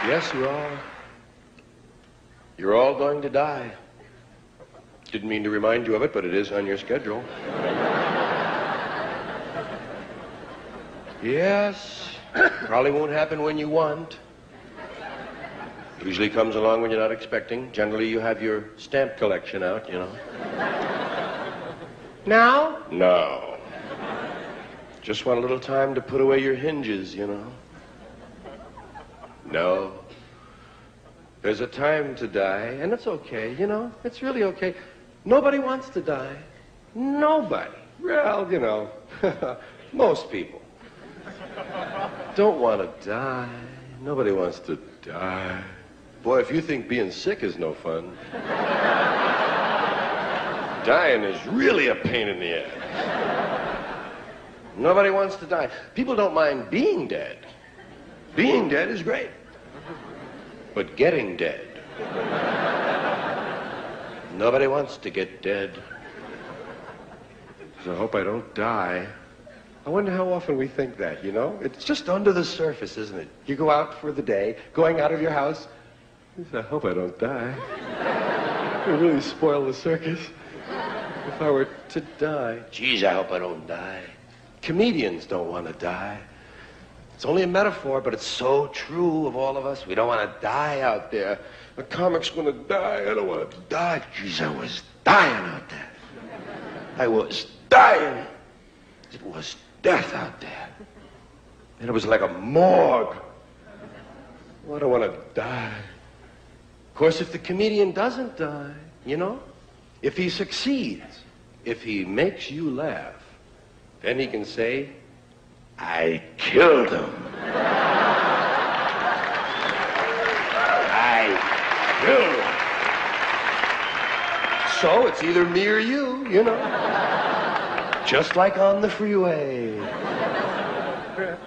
Yes, you are. You're all going to die. Didn't mean to remind you of it, but it is on your schedule. Yes, probably won't happen when you want. Usually comes along when you're not expecting. Generally, you have your stamp collection out, you know. Now? No. Just want a little time to put away your hinges, you know. No. There's a time to die, and it's okay, you know. It's really okay. Nobody wants to die. Nobody. Well, you know, most people don't want to die. Nobody wants to die. Boy, if you think being sick is no fun, dying is really a pain in the ass. Nobody wants to die. People don't mind being dead. Being dead is great. But getting dead. Nobody wants to get dead. So I hope I don't die. I wonder how often we think that, you know? It's just under the surface, isn't it? You go out for the day, going out of your house. I hope I don't die. It would really spoil the circus if I were to die. Geez, I hope I don't die. Comedians don't want to die. It's only a metaphor, but it's so true of all of us. We don't want to die out there. The comic's going to die. I don't want to die. Geez, I was dying out there. I was dying. It was death out there. And it was like a morgue. I don't want to die. Of course, if the comedian doesn't die, you know, if he succeeds, if he makes you laugh, then he can say, I killed him. I killed him. So it's either me or you know. Just like on the freeway.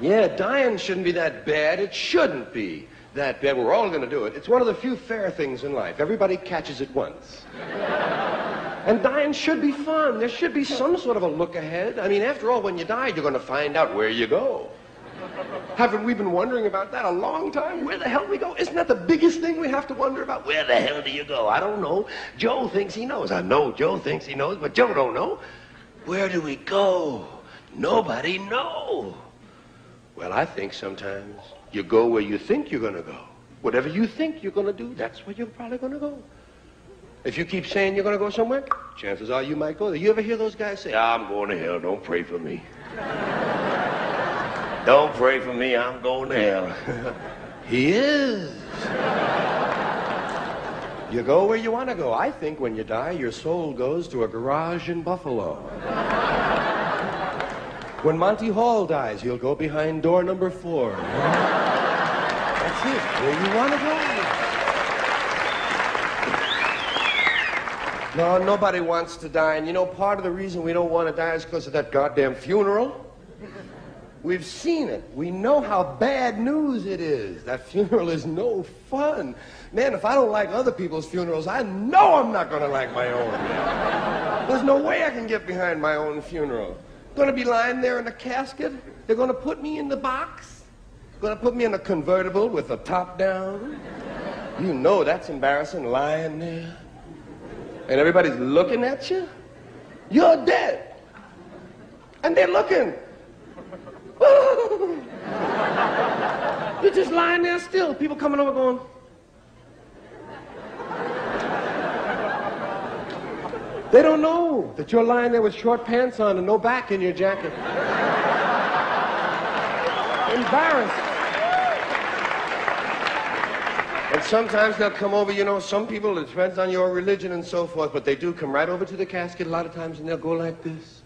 Yeah, dying shouldn't be that bad. It shouldn't be that bad. We're all going to do it. It's one of the few fair things in life. Everybody catches it once. And dying should be fun. There should be some sort of a look ahead. I mean, after all, when you die, you're going to find out where you go. Haven't we been wondering about that a long time? Where the hell we go? Isn't that the biggest thing we have to wonder about? Where the hell do you go? I don't know. Joe thinks he knows. I know Joe thinks he knows, but Joe don't know. Where do we go? Nobody knows. Well, I think sometimes you go where you think you're going to go. Whatever you think you're going to do, that's where you're probably going to go. If you keep saying you're going to go somewhere, chances are you might go there. You ever hear those guys say, I'm going to hell, don't pray for me. Don't pray for me, I'm going to hell. He is. You go where you want to go. I think when you die, your soul goes to a garage in Buffalo. When Monty Hall dies, he'll go behind door number 4. That's it, where you want to go. No, nobody wants to die. And you know, part of the reason we don't want to die is because of that goddamn funeral. We've seen it. We know how bad news it is. That funeral is no fun. Man, if I don't like other people's funerals, I know I'm not going to like my own. There's no way I can get behind my own funeral. Going to be lying there in a casket. They're going to put me in the box. Going to put me in a convertible with the top down. You know that's embarrassing, lying there. And everybody's looking at you. You're dead. And they're looking. You're just lying there still. People coming over going. They don't know that you're lying there with short pants on and no back in your jacket. Embarrassed. And sometimes they'll come over, you know, some people, it depends on your religion and so forth, but they do come right over to the casket a lot of times and they'll go like this.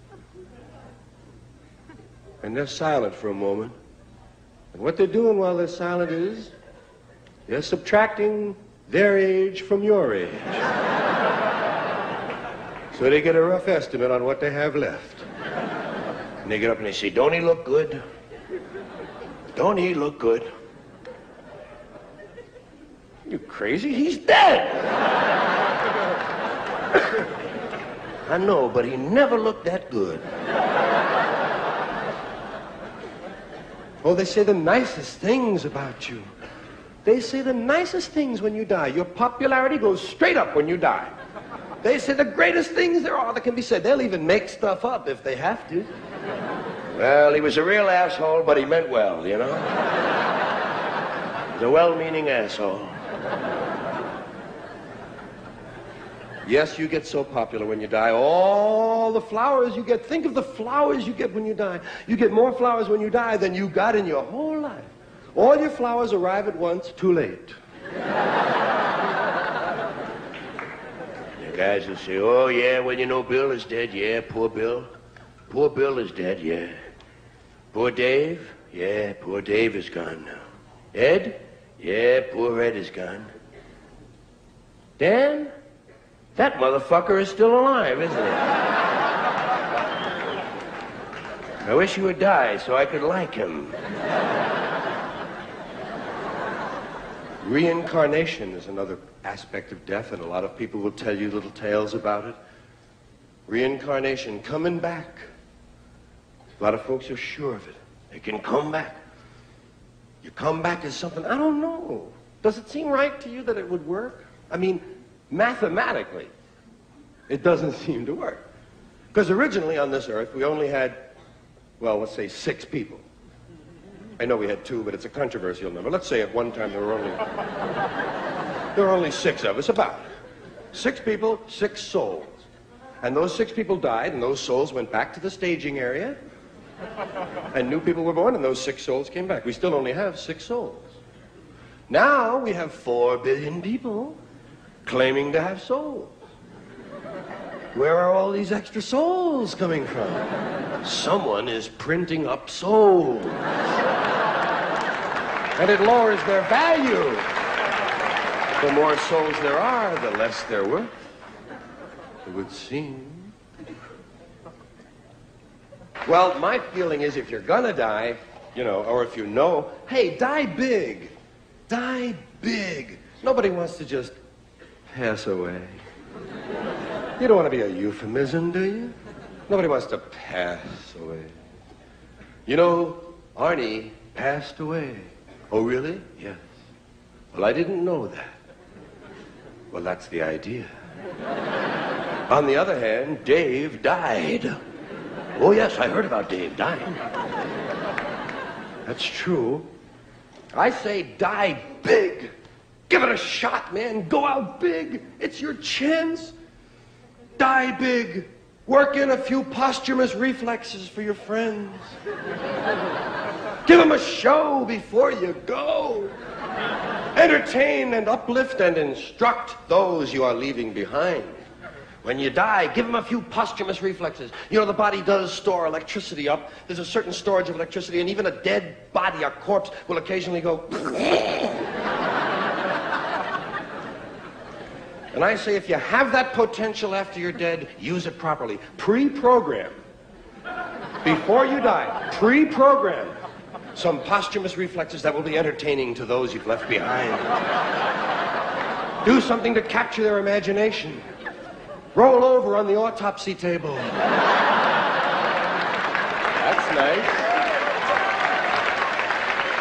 And they're silent for a moment. And what they're doing while they're silent is they're subtracting their age from your age. So they get a rough estimate on what they have left. And they get up and they say, don't he look good? Don't he look good? You crazy? He's dead! I know, but he never looked that good. Oh, they say the nicest things about you. They say the nicest things when you die. Your popularity goes straight up when you die. They say the greatest things there are that can be said. They'll even make stuff up if they have to. Well, he was a real asshole, but he meant well, you know? He's a well-meaning asshole. Yes, you get so popular when you die. All the flowers you get, think of the flowers you get when you die. You get more flowers when you die than you got in your whole life. All your flowers arrive at once, too late. The guys will say, oh, yeah, well, you know, Bill is dead. Yeah, poor Bill. Poor Bill is dead, yeah. Poor Dave? Yeah, poor Dave is gone now. Ed? Yeah, poor Ed is gone. Dan? That motherfucker is still alive, isn't he? I wish he would die so I could like him. Reincarnation is another aspect of death, and a lot of people will tell you little tales about it. Reincarnation, coming back. A lot of folks are sure of it. They can come back. You come back as something, I don't know. Does it seem right to you that it would work? I mean, mathematically, it doesn't seem to work. Because originally on this earth, we only had, well, let's say 6 people. I know we had 2, but it's a controversial number. Let's say at one time there were only 6 of us, about. 6 people, 6 souls. And those 6 people died, and those souls went back to the staging area, and new people were born, and those 6 souls came back. We still only have 6 souls. Now we have 4 billion people claiming to have souls. Where are all these extra souls coming from? Someone is printing up souls. And it lowers their value. The more souls there are, the less they're worth, it would seem. Well, my feeling is if you're gonna die, you know, or if you know, hey, die big. Die big. Nobody wants to just pass away. You don't want to be a euphemism, do you? Nobody wants to pass away. You know, Arnie passed away. Oh, really? Yes. Well, I didn't know that. Well, that's the idea. On the other hand, Dave died. Oh, yes, I heard about Dave dying. That's true. I say die big. Give it a shot, man. Go out big. It's your chance. Die big. Work in a few posthumous reflexes for your friends. Give them a show before you go. Entertain and uplift and instruct those you are leaving behind. When you die, give them a few posthumous reflexes. You know, the body does store electricity up. There's a certain storage of electricity, and even a dead body, a corpse, will occasionally go... And I say, if you have that potential after you're dead, use it properly. Pre-program. Before you die, pre-program some posthumous reflexes that will be entertaining to those you've left behind. Do something to capture their imagination. Roll over on the autopsy table. That's nice.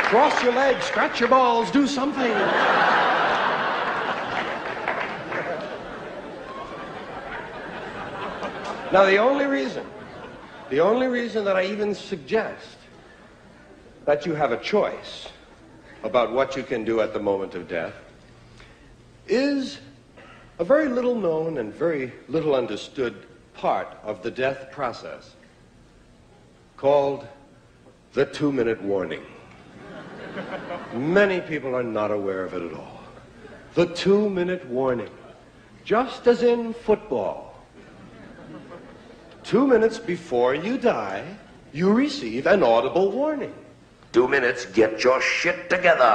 Cross your legs, scratch your balls, do something. Now, the only reason that I even suggest that you have a choice about what you can do at the moment of death is a very little known and very little understood part of the death process called the 2-minute warning. Many people are not aware of it at all. The 2-minute warning. Just as in football. 2 minutes before you die, you receive an audible warning. 2 minutes, get your shit together.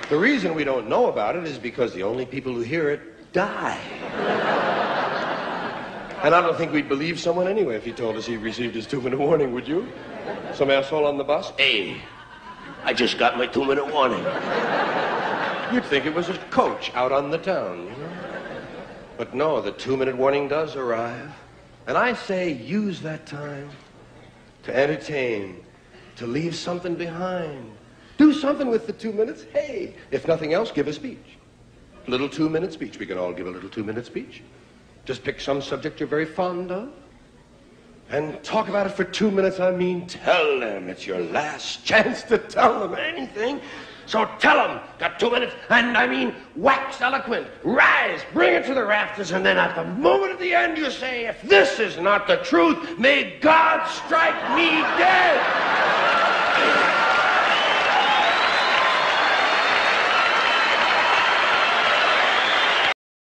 The reason we don't know about it is because the only people who hear it die. And I don't think we'd believe someone anyway if he told us he received his 2-minute warning, would you? Some asshole on the bus? Hey, I just got my 2-minute warning. You'd think it was a coach out on the town, you know? But no, the 2-minute warning does arrive. And I say use that time. to entertain, to leave something behind. Do something with the 2 minutes. Hey, if nothing else, give a speech. Little 2-minute speech. We can all give a little 2-minute speech. Just pick some subject you're very fond of and talk about it for 2 minutes. I mean, tell them. It's your last chance to tell them anything. So tell them, got 2 minutes, and I mean wax eloquent. Rise, bring it to the rafters, and then at the moment at the end you say, if this is not the truth, may God strike me dead.